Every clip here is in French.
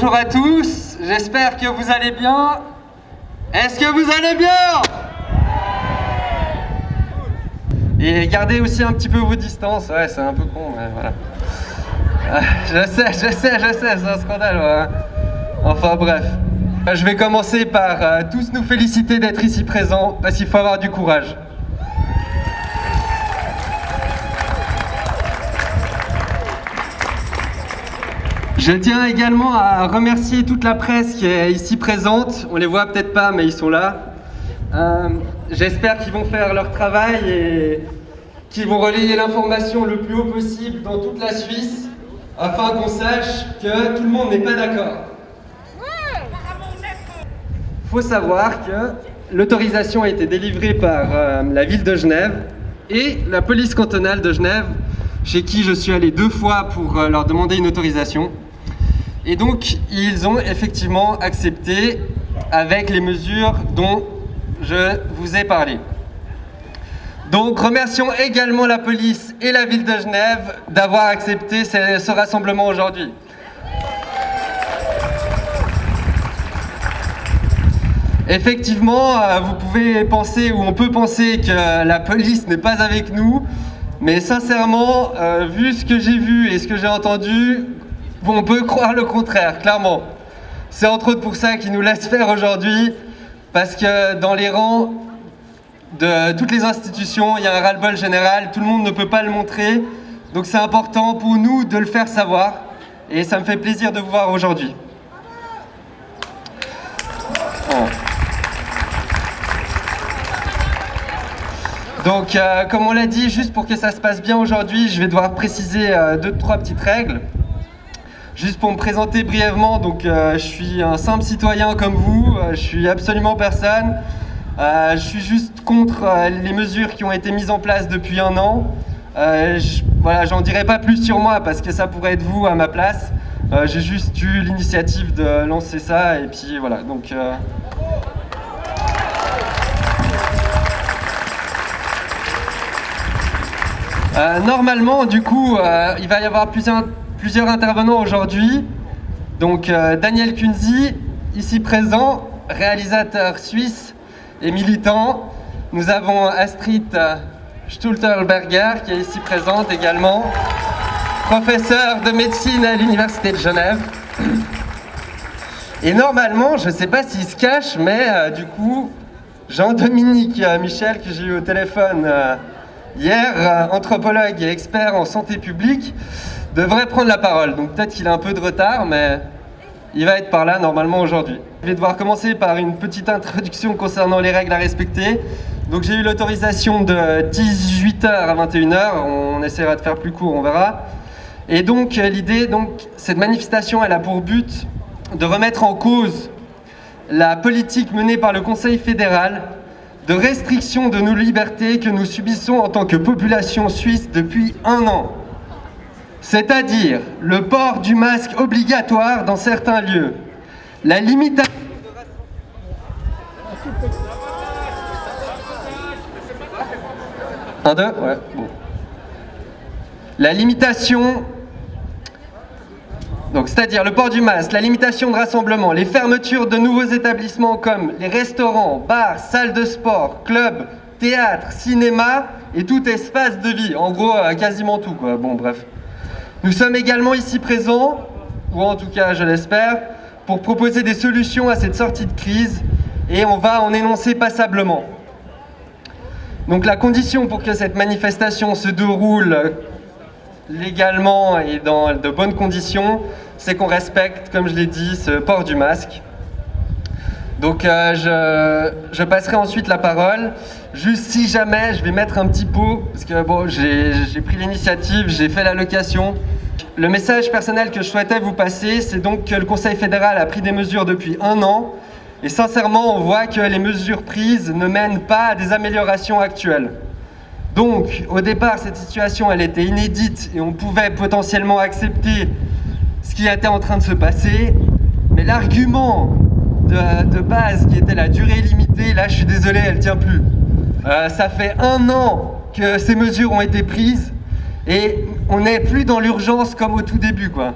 Bonjour à tous, j'espère que vous allez bien. Est-ce que vous allez bien? Et gardez aussi un petit peu vos distances. Ouais, c'est un peu con, mais voilà. Je sais, c'est un scandale. Ouais. Enfin bref. Je vais commencer par tous nous féliciter d'être ici présents, parce qu'il faut avoir du courage. Je tiens également à remercier toute la presse qui est ici présente. On les voit peut-être pas, mais ils sont là. J'espère qu'ils vont faire leur travail et qu'ils vont relayer l'information le plus haut possible dans toute la Suisse, afin qu'on sache que tout le monde n'est pas d'accord. Il faut savoir que l'autorisation a été délivrée par la ville de Genève et la police cantonale de Genève, chez qui je suis allé 2 fois pour leur demander une autorisation. Et donc, ils ont effectivement accepté avec les mesures dont je vous ai parlé. Donc, remercions également la police et la ville de Genève d'avoir accepté ce rassemblement aujourd'hui. Effectivement, vous pouvez penser, ou on peut penser que la police n'est pas avec nous, mais sincèrement, vu ce que j'ai vu et ce que j'ai entendu, on peut croire le contraire, clairement. C'est entre autres pour ça qu'ils nous laissent faire aujourd'hui, parce que dans les rangs de toutes les institutions, il y a un ras-le-bol général, tout le monde ne peut pas le montrer, donc c'est important pour nous de le faire savoir, et ça me fait plaisir de vous voir aujourd'hui. Donc, comme on l'a dit, juste pour que ça se passe bien aujourd'hui, je vais devoir préciser 2-3 petites règles. Juste pour me présenter brièvement, donc je suis un simple citoyen comme vous, je suis absolument personne. Je suis juste contre les mesures qui ont été mises en place depuis 1 an. Voilà, j'en dirai pas plus sur moi parce que ça pourrait être vous à ma place. J'ai juste eu l'initiative de lancer ça et puis voilà. Donc, normalement, du coup, il va y avoir plusieurs intervenants aujourd'hui. Donc Daniel Kunze, ici présent, réalisateur suisse et militant. Nous avons Astrid Stulterberger qui est ici présente également, professeur de médecine à l'Université de Genève. Et normalement, je ne sais pas s'il se cache, mais du coup, Jean-Dominique Michel, que j'ai eu au téléphone hier, anthropologue et expert en santé publique, devrait prendre la parole. Donc peut-être qu'il a un peu de retard, mais il va être par là normalement aujourd'hui. Je vais devoir commencer par une petite introduction concernant les règles à respecter. Donc j'ai eu l'autorisation de 18h à 21h, on essaiera de faire plus court, on verra. Et donc l'idée, cette manifestation, elle a pour but de remettre en cause la politique menée par le Conseil fédéral de restriction de nos libertés que nous subissons en tant que population suisse depuis 1 an. C'est-à-dire le port du masque obligatoire dans certains lieux, la limitation... Un, deux, ouais, bon. La limitation... Donc, c'est-à-dire le port du masque, la limitation de rassemblement, les fermetures de nouveaux établissements comme les restaurants, bars, salles de sport, clubs, théâtres, cinéma et tout espace de vie. En gros, quasiment tout, quoi. Bon, bref. Nous sommes également ici présents, ou en tout cas je l'espère, pour proposer des solutions à cette sortie de crise et on va en énoncer passablement. Donc la condition pour que cette manifestation se déroule légalement et dans de bonnes conditions, c'est qu'on respecte, comme je l'ai dit, ce port du masque. Donc je passerai ensuite la parole. Juste si jamais, je vais mettre un petit pot, parce que bon, j'ai pris l'initiative, j'ai fait l'allocation. Le message personnel que je souhaitais vous passer, c'est donc que le Conseil fédéral a pris des mesures depuis 1 an. Et sincèrement, on voit que les mesures prises ne mènent pas à des améliorations actuelles. Donc, au départ, cette situation, elle était inédite et on pouvait potentiellement accepter ce qui était en train de se passer. Mais l'argument de base qui était la durée limitée, là, je suis désolé, elle ne tient plus. Ça fait 1 an que ces mesures ont été prises et on n'est plus dans l'urgence comme au tout début, quoi.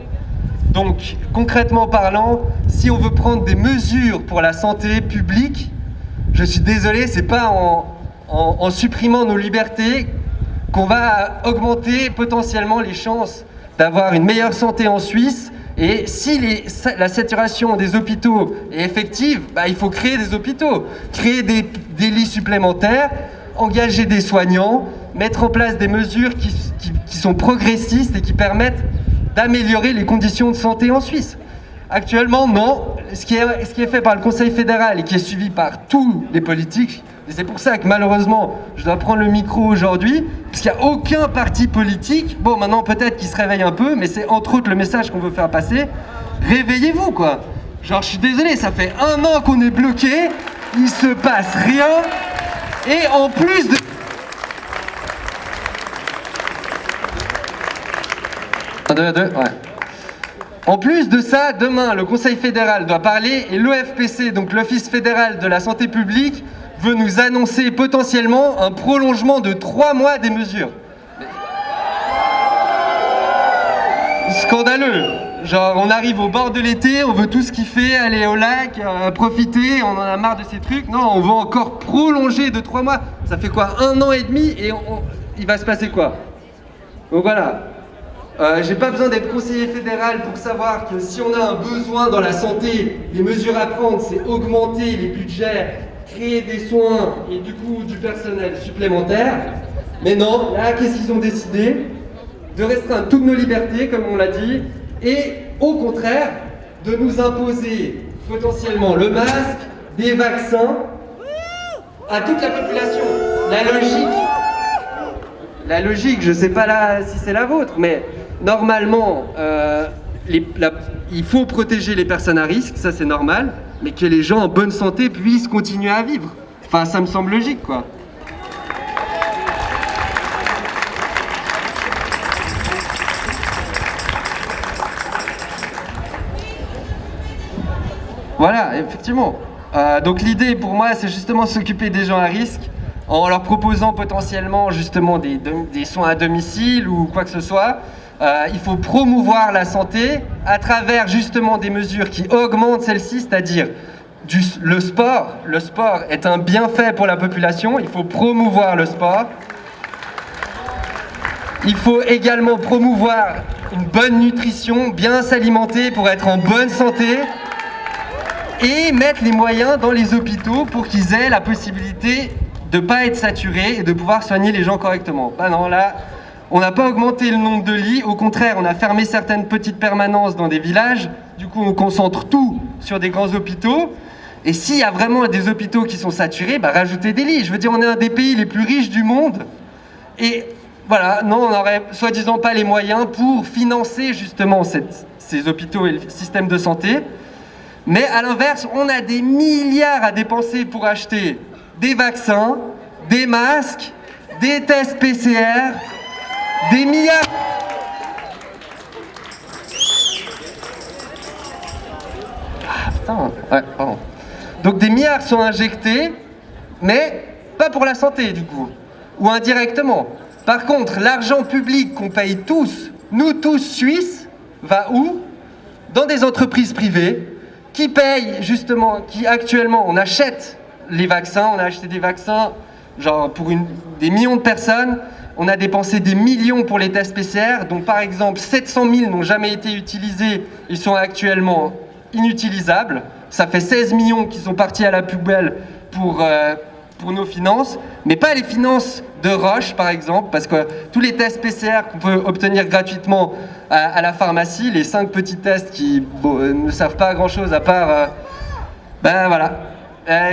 Donc, concrètement parlant, si on veut prendre des mesures pour la santé publique, je suis désolé, c'est pas en supprimant nos libertés qu'on va augmenter potentiellement les chances d'avoir une meilleure santé en Suisse. Et si la saturation des hôpitaux est effective, il faut créer des hôpitaux, créer des lits supplémentaires, engager des soignants, mettre en place des mesures qui sont progressistes et qui permettent d'améliorer les conditions de santé en Suisse. Actuellement, non. Ce qui est fait par le Conseil fédéral et qui est suivi par tous les politiques, et c'est pour ça que malheureusement, je dois prendre le micro aujourd'hui, parce qu'il n'y a aucun parti politique, bon maintenant peut-être qu'il se réveille un peu, mais c'est entre autres le message qu'on veut faire passer, réveillez-vous quoi. Genre je suis désolé, ça fait 1 an qu'on est bloqué, il se passe rien, et en plus de... Ouais. En plus de ça, demain, le Conseil fédéral doit parler et l'OFPC, donc l'Office fédéral de la santé publique, veut nous annoncer potentiellement un prolongement de 3 mois des mesures. Scandaleux. Genre, on arrive au bord de l'été, on veut tous kiffer, aller au lac, profiter, on en a marre de ces trucs. Non, on veut encore prolonger de 3 mois. Ça fait quoi, 1 an et demi et il va se passer quoi? Donc voilà. J'ai pas besoin d'être conseiller fédéral pour savoir que si on a un besoin dans la santé, les mesures à prendre, c'est augmenter les budgets, créer des soins et du coup du personnel supplémentaire. Mais non, là, qu'est-ce qu'ils ont décidé? De restreindre toutes nos libertés, comme on l'a dit, et au contraire, de nous imposer potentiellement le masque, des vaccins à toute la population. La logique, je sais pas là si c'est la vôtre, mais normalement, il faut protéger les personnes à risque, ça c'est normal, mais que les gens en bonne santé puissent continuer à vivre. Enfin, ça me semble logique, quoi. Voilà, effectivement. Donc l'idée pour moi, c'est justement s'occuper des gens à risque, en leur proposant potentiellement justement des soins à domicile ou quoi que ce soit. Il faut promouvoir la santé à travers justement des mesures qui augmentent celle-ci, c'est-à-dire le sport. Le sport est un bienfait pour la population, il faut promouvoir le sport. Il faut également promouvoir une bonne nutrition, bien s'alimenter pour être en bonne santé et mettre les moyens dans les hôpitaux pour qu'ils aient la possibilité de ne pas être saturés et de pouvoir soigner les gens correctement. Bah non, là, on n'a pas augmenté le nombre de lits, au contraire, on a fermé certaines petites permanences dans des villages, du coup on concentre tout sur des grands hôpitaux, et s'il y a vraiment des hôpitaux qui sont saturés, bah rajoutez des lits. Je veux dire, on est un des pays les plus riches du monde, et voilà, non, on n'aurait soi-disant pas les moyens pour financer justement ces hôpitaux et le système de santé, mais à l'inverse, on a des milliards à dépenser pour acheter des vaccins, des masques, des tests PCR, des milliards... Ah putain, ouais, pardon. Donc des milliards sont injectés, mais pas pour la santé du coup, ou indirectement. Par contre, l'argent public qu'on paye tous, nous tous Suisses, va où? Dans des entreprises privées qui payent justement, qui actuellement, on achète les vaccins, on a acheté des vaccins genre pour des millions de personnes, on a dépensé des millions pour les tests PCR, dont par exemple 700 000 n'ont jamais été utilisés, ils sont actuellement inutilisables, ça fait 16 millions qui sont partis à la poubelle pour nos finances, mais pas les finances de Roche par exemple, parce que tous les tests PCR qu'on peut obtenir gratuitement à la pharmacie, les 5 petits tests qui ne savent pas grand chose à part, ben voilà,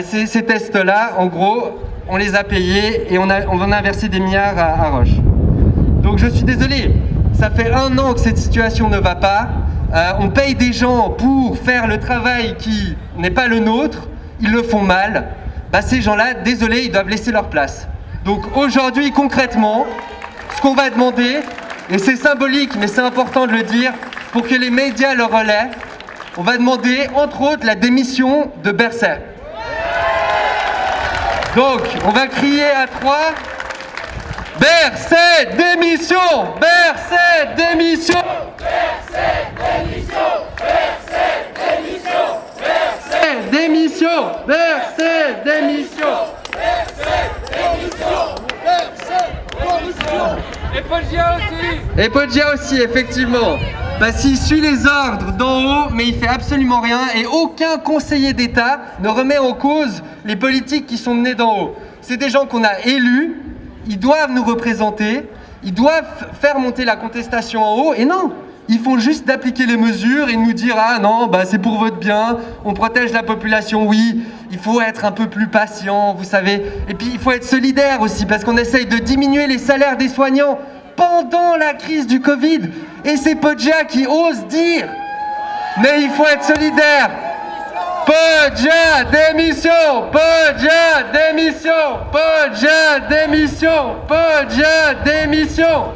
ces tests-là, en gros, on les a payés et on en a versé des milliards à Roche. Donc je suis désolé, ça fait 1 an que cette situation ne va pas, on paye des gens pour faire le travail qui n'est pas le nôtre, ils le font mal, bah ces gens-là, désolé, ils doivent laisser leur place. Donc aujourd'hui, concrètement, ce qu'on va demander, et c'est symbolique, mais c'est important de le dire, pour que les médias le relaient, on va demander, entre autres, la démission de Berset. Donc, on va crier à 3, Berset, démission. Berset, démission. Démission. Berset, démission. Et Poggia aussi, effectivement. Parce qu'il suit les ordres d'en haut, mais il fait absolument rien. Et aucun conseiller d'État ne remet en cause les politiques qui sont menées d'en haut. C'est des gens qu'on a élus, ils doivent nous représenter, ils doivent faire monter la contestation en haut. Et non, ils font juste d'appliquer les mesures et nous dire « Ah non, bah c'est pour votre bien, on protège la population, oui, il faut être un peu plus patient, vous savez. » Et puis il faut être solidaire aussi, parce qu'on essaye de diminuer les salaires des soignants pendant la crise du Covid. Et c'est Poggia qui ose dire « Mais il faut être solidaire !» Poggia, démission! Poggia, démission! Poggia, démission! Poggia, démission!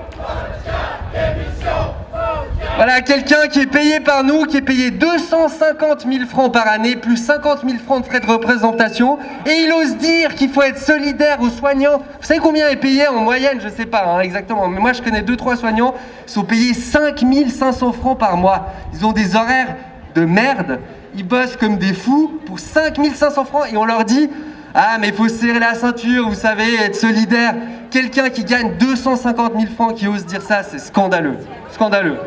Voilà, quelqu'un qui est payé par nous, qui est payé 250 000 francs par année, plus 50 000 francs de frais de représentation, et il ose dire qu'il faut être solidaire aux soignants. Vous savez combien est payé en moyenne? Je sais pas exactement, mais moi je connais 2-3 soignants, ils sont payés 5 500 francs par mois. Ils ont des horaires de merde, ils bossent comme des fous pour 5 500 francs, et on leur dit « Ah, mais il faut serrer la ceinture, vous savez, être solidaire. » Quelqu'un qui gagne 250 000 francs qui ose dire ça, c'est scandaleux. Scandaleux.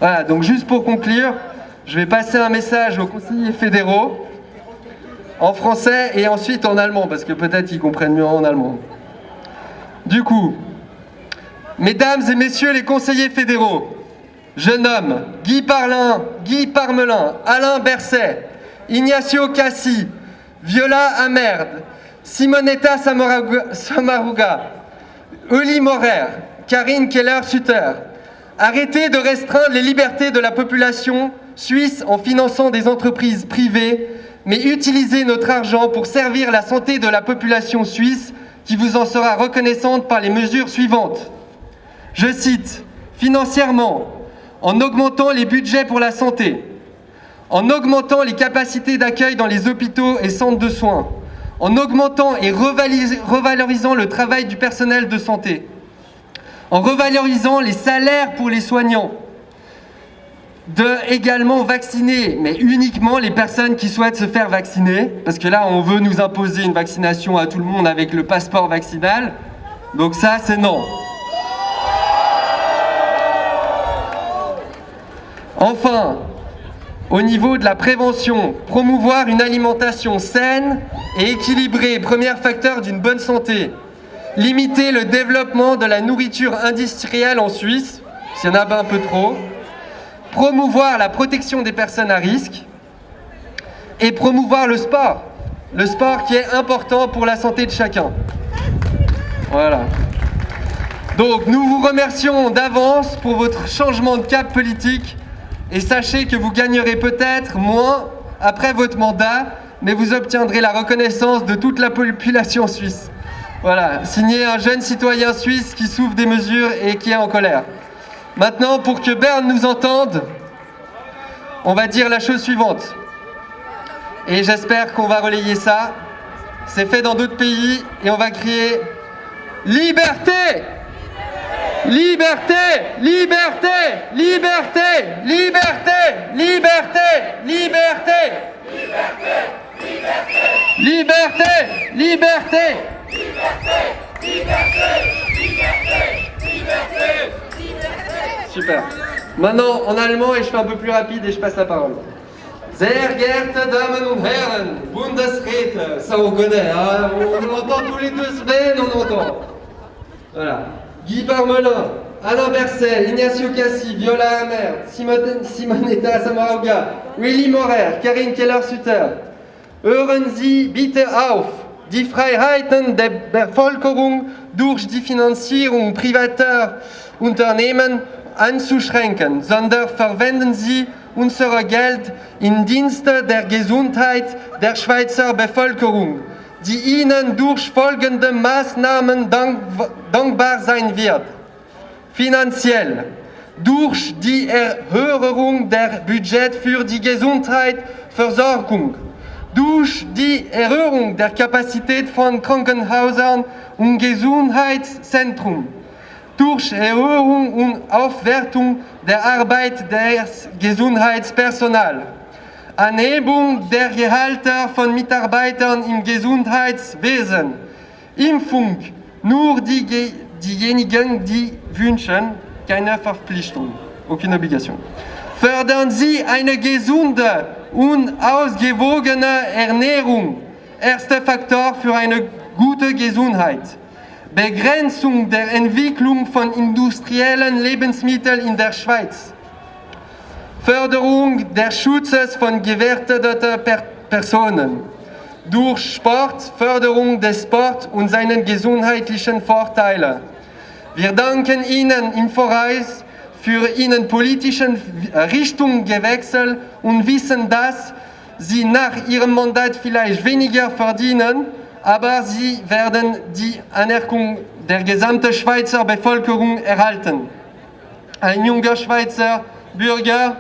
Voilà, donc juste pour conclure, je vais passer un message aux conseillers fédéraux en français et ensuite en allemand, parce que peut-être ils comprennent mieux en allemand. Du coup, mesdames et messieurs les conseillers fédéraux, je nomme Guy Parmelin, Alain Berset, Ignacio Cassi, Viola Amerd, Simonetta Sommaruga, Uli Morer, Karine Keller-Sutter. Arrêtez de restreindre les libertés de la population suisse en finançant des entreprises privées, mais utilisez notre argent pour servir la santé de la population suisse qui vous en sera reconnaissante par les mesures suivantes. Je cite, financièrement, en augmentant les budgets pour la santé, en augmentant les capacités d'accueil dans les hôpitaux et centres de soins, en augmentant et revalorisant le travail du personnel de santé, en revalorisant les salaires pour les soignants, de également vacciner, mais uniquement les personnes qui souhaitent se faire vacciner, parce que là, on veut nous imposer une vaccination à tout le monde avec le passeport vaccinal, donc ça, c'est non. Enfin, au niveau de la prévention, promouvoir une alimentation saine et équilibrée, premier facteur d'une bonne santé. Limiter le développement de la nourriture industrielle en Suisse, s'il y en a un peu trop. Promouvoir la protection des personnes à risque. Et promouvoir le sport. Le sport qui est important pour la santé de chacun. Voilà. Donc nous vous remercions d'avance pour votre changement de cap politique. Et sachez que vous gagnerez peut-être moins après votre mandat, mais vous obtiendrez la reconnaissance de toute la population suisse. Voilà, signé un jeune citoyen suisse qui souffre des mesures et qui est en colère. Maintenant, pour que Berne nous entende, on va dire la chose suivante. Et j'espère qu'on va relayer ça. C'est fait dans d'autres pays et on va crier « Liberté ! Liberté ! Liberté ! Liberté ! Liberté ! Liberté ! Liberté ! Liberté ! Liberté ! Super. Maintenant en allemand et je fais un peu plus rapide et je passe la parole. Sehr geehrte Damen und Herren, Bundesräte, ça on connaît, hein, on entend tous les 2 semaines, on entend. Voilà. Guy Parmelin, Alain Berset, Ignacio Cassi, Viola Amerd, Simonetta Sommaruga, Willy Morer, Karine Keller-Sutter. Hören Sie bitte auf, die Freiheiten der Bevölkerung durch die Finanzierung privater Unternehmen einzuschränken, sondern verwenden Sie unser Geld im Dienste der Gesundheit der Schweizer Bevölkerung, die Ihnen durch folgende Maßnahmen dankbar sein wird. Finanziell, durch die Erhöhung der Budget für die Gesundheitsversorgung, Durch die Erhöhung der Kapazität von Krankenhäusern und Gesundheitszentren, durch Erhöhung und Aufwertung der Arbeit des Gesundheitspersonals, Anhebung der Gehälter von Mitarbeitern im Gesundheitswesen, Impfung, nur diejenigen, die wünschen, keine Verpflichtung, aucune obligation. Fördern Sie eine gesunde und ausgewogene Ernährung, erster Faktor für eine gute Gesundheit. Begrenzung der Entwicklung von industriellen Lebensmitteln in der Schweiz. Förderung des Schutzes von gefährdeten Personen. Durch Sport, Förderung des Sports und seinen gesundheitlichen Vorteilen. Wir danken Ihnen im Voraus für Ihren politischen Richtungswechsel und wissen, dass Sie nach Ihrem Mandat vielleicht weniger verdienen, aber Sie werden die Anerkennung der gesamten Schweizer Bevölkerung erhalten. Ein junger Schweizer Bürger,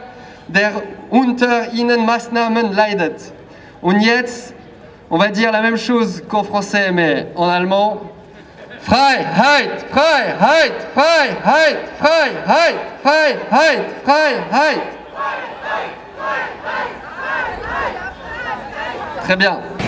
der unter Ihnen Maßnahmen leidet. Und jetzt, on va dire la même chose qu'en français, mais en allemand. Freiheit, Freiheit, Freiheit, Freiheit, Freiheit, Freiheit. Très bien.